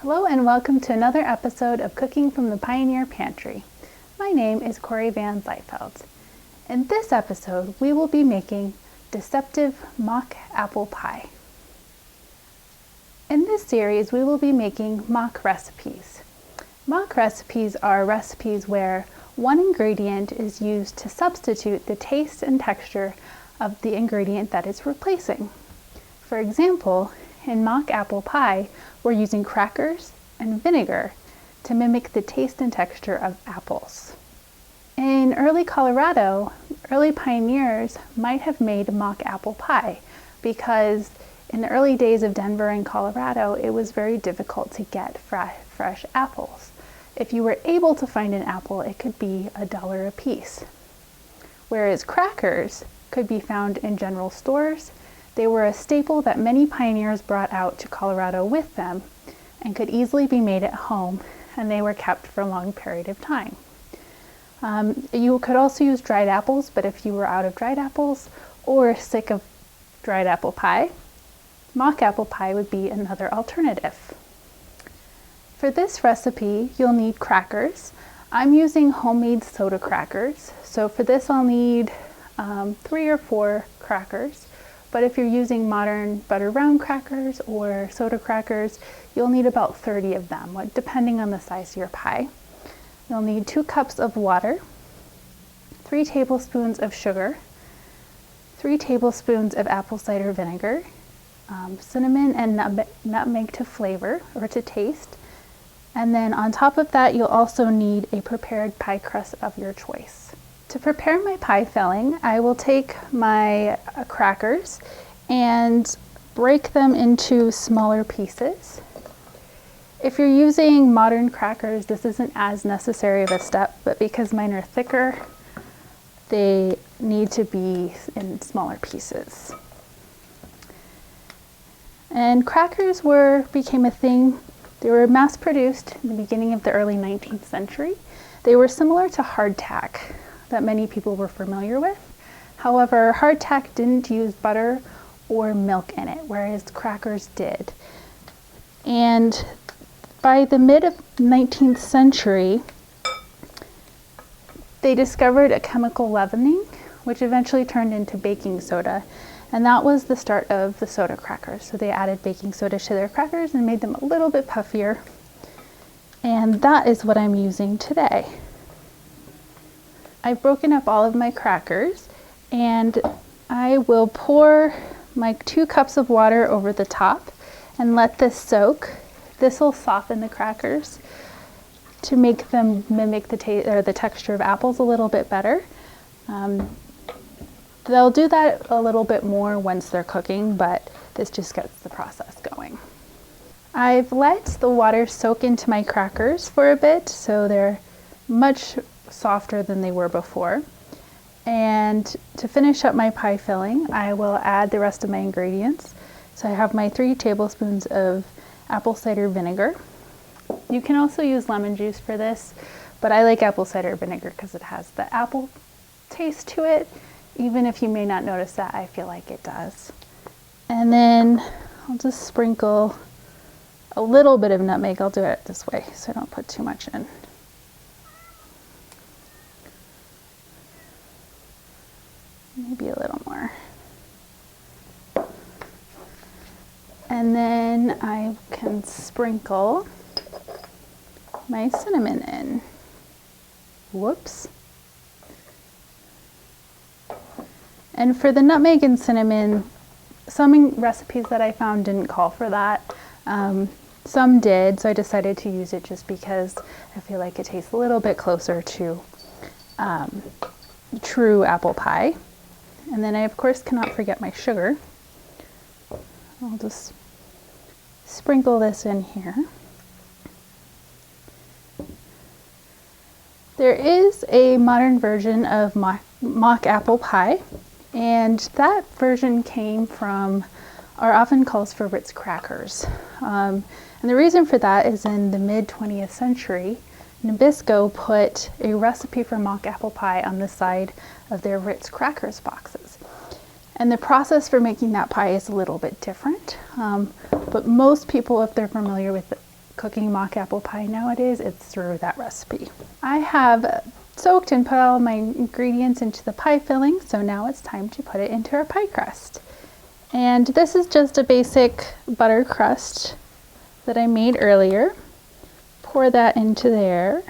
Hello and welcome to another episode of Cooking from the Pioneer Pantry. My name is Cory Van Zytveld. In this episode, we will be making deceptive mock apple pie. In this series, we will be making mock recipes. Mock recipes are recipes where one ingredient is used to substitute the taste and texture of the ingredient that it's replacing. For example, in mock apple pie, we're using crackers and vinegar to mimic the taste and texture of apples. In early Colorado, early pioneers might have made mock apple pie because in the early days of Denver and Colorado, it was very difficult to get fresh apples. If you were able to find an apple, it could be $1 a piece. Whereas crackers could be found in general stores. They were a staple that many pioneers brought out to Colorado with them and could easily be made at home, and they were kept for a long period of time. You could also use dried apples, but if you were out of dried apples or sick of dried apple pie, mock apple pie would be another alternative. For this recipe, you'll need crackers. I'm using homemade soda crackers, so for this I'll need 3 or 4 crackers. But if you're using modern butter round crackers or soda crackers, you'll need about 30 of them, depending on the size of your pie. You'll need 2 cups of water, 3 tablespoons of sugar, 3 tablespoons of apple cider vinegar, cinnamon and nutmeg to flavor or to taste. And then on top of that, you'll also need a prepared pie crust of your choice. To prepare my pie filling, I will take my crackers and break them into smaller pieces. If you're using modern crackers, this isn't as necessary of a step, but because mine are thicker, they need to be in smaller pieces. And crackers became a thing. They were mass produced in the beginning of the early 19th century. They were similar to hardtack that many people were familiar with. However, hardtack didn't use butter or milk in it, whereas crackers did. And by the mid of 19th century, they discovered a chemical leavening, which eventually turned into baking soda. And that was the start of the soda crackers. So they added baking soda to their crackers and made them a little bit puffier. And that is what I'm using today. I've broken up all of my crackers and I will pour my 2 cups of water over the top and let this soak. This will soften the crackers to make them mimic the taste or the texture of apples a little bit better. They'll do that a little bit more once they're cooking, but this just gets the process going. I've let the water soak into my crackers for a bit, so they're much softer than they were before. And to finish up my pie filling, I will add the rest of my ingredients. So I have my 3 tablespoons of apple cider vinegar. You can also use lemon juice for this, but I like apple cider vinegar because it has the apple taste to it. Even if you may not notice that, I feel like it does. And then I'll just sprinkle a little bit of nutmeg. I'll do it this way so I don't put too much in. Maybe a little more. And then I can sprinkle my cinnamon in. Whoops. And for the nutmeg and cinnamon, some recipes that I found didn't call for that. Some did, so I decided to use it just because I feel like it tastes a little bit closer to true apple pie. And then I, of course, cannot forget my sugar. I'll just sprinkle this in here. There is a modern version of mock apple pie, and that version came from, or often calls for Ritz crackers. And the reason for that is in the mid 20th century, Nabisco put a recipe for mock apple pie on the side of their Ritz crackers boxes. And the process for making that pie is a little bit different, but most people, if they're familiar with cooking mock apple pie nowadays, it's through that recipe. I have soaked and put all my ingredients into the pie filling, so now it's time to put it into our pie crust. And this is just a basic butter crust that I made earlier. Pour that into there.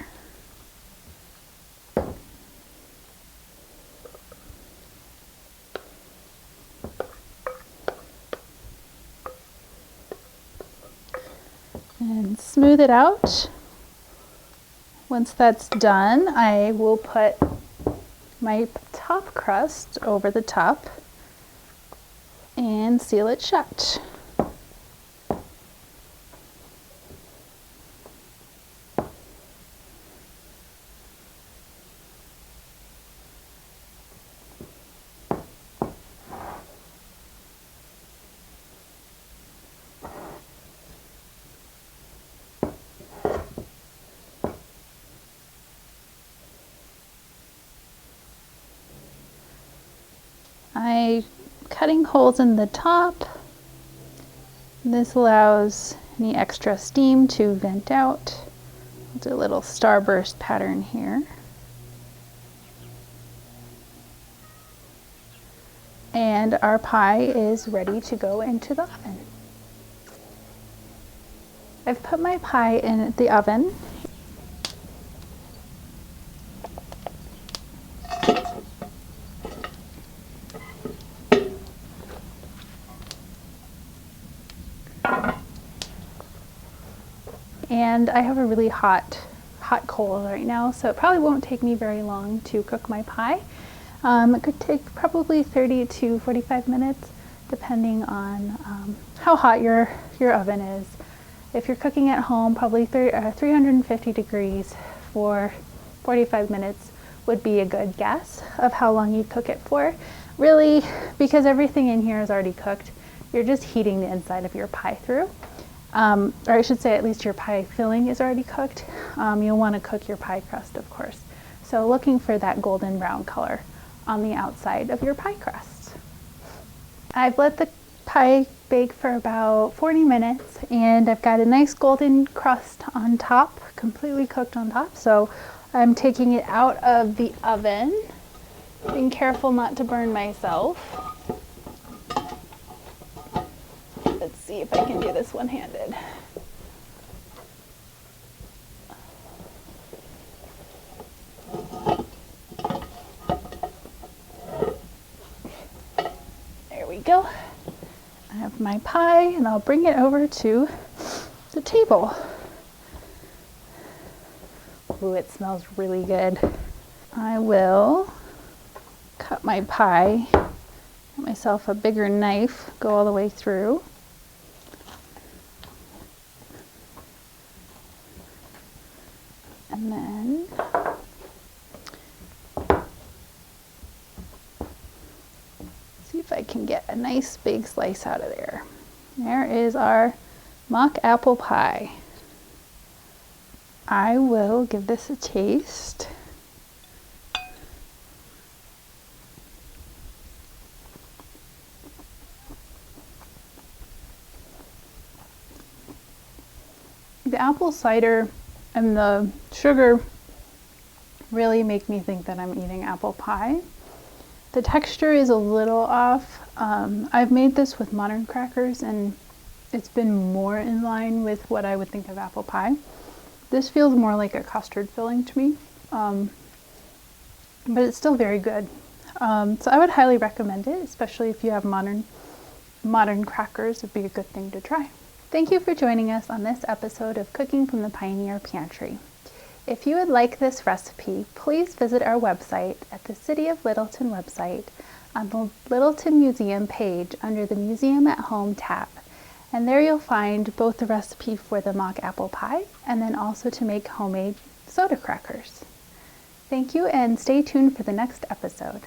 And smooth it out. Once that's done, I will put my top crust over the top and seal it shut. I'm cutting holes in the top. This allows any extra steam to vent out. I'll do a little starburst pattern here. And our pie is ready to go into the oven. I've put my pie in the oven. And I have a really hot coal right now, so it probably won't take me very long to cook my pie. It could take probably 30 to 45 minutes, depending on how hot your oven is. If you're cooking at home, probably 350 degrees for 45 minutes would be a good guess of how long you cook it for. Really, because everything in here is already cooked, you're just heating the inside of your pie through. Or I should say at least your pie filling is already cooked. You'll want to cook your pie crust, of course. So looking for that golden brown color on the outside of your pie crust. I've let the pie bake for about 40 minutes and I've got a nice golden crust on top, completely cooked on top. So I'm taking it out of the oven, being careful not to burn myself. Let's see if I can do this one-handed. There we go. I have my pie and I'll bring it over to the table. Ooh, it smells really good. I will cut my pie, get myself a bigger knife, go all the way through. And then see if I can get a nice big slice out of there. There is our mock apple pie. I will give this a taste. The apple cider and the sugar really make me think that I'm eating apple pie. The texture is a little off. I've made this with modern crackers and it's been more in line with what I would think of apple pie. This feels more like a custard filling to me, but it's still very good. So I would highly recommend it, especially if you have modern crackers. It'd be a good thing to try. Thank you for joining us on this episode of Cooking from the Pioneer Pantry. If you would like this recipe, please visit our website at the City of Littleton website on the Littleton Museum page under the Museum at Home tab. And there you'll find both the recipe for the mock apple pie and then also to make homemade soda crackers. Thank you and stay tuned for the next episode.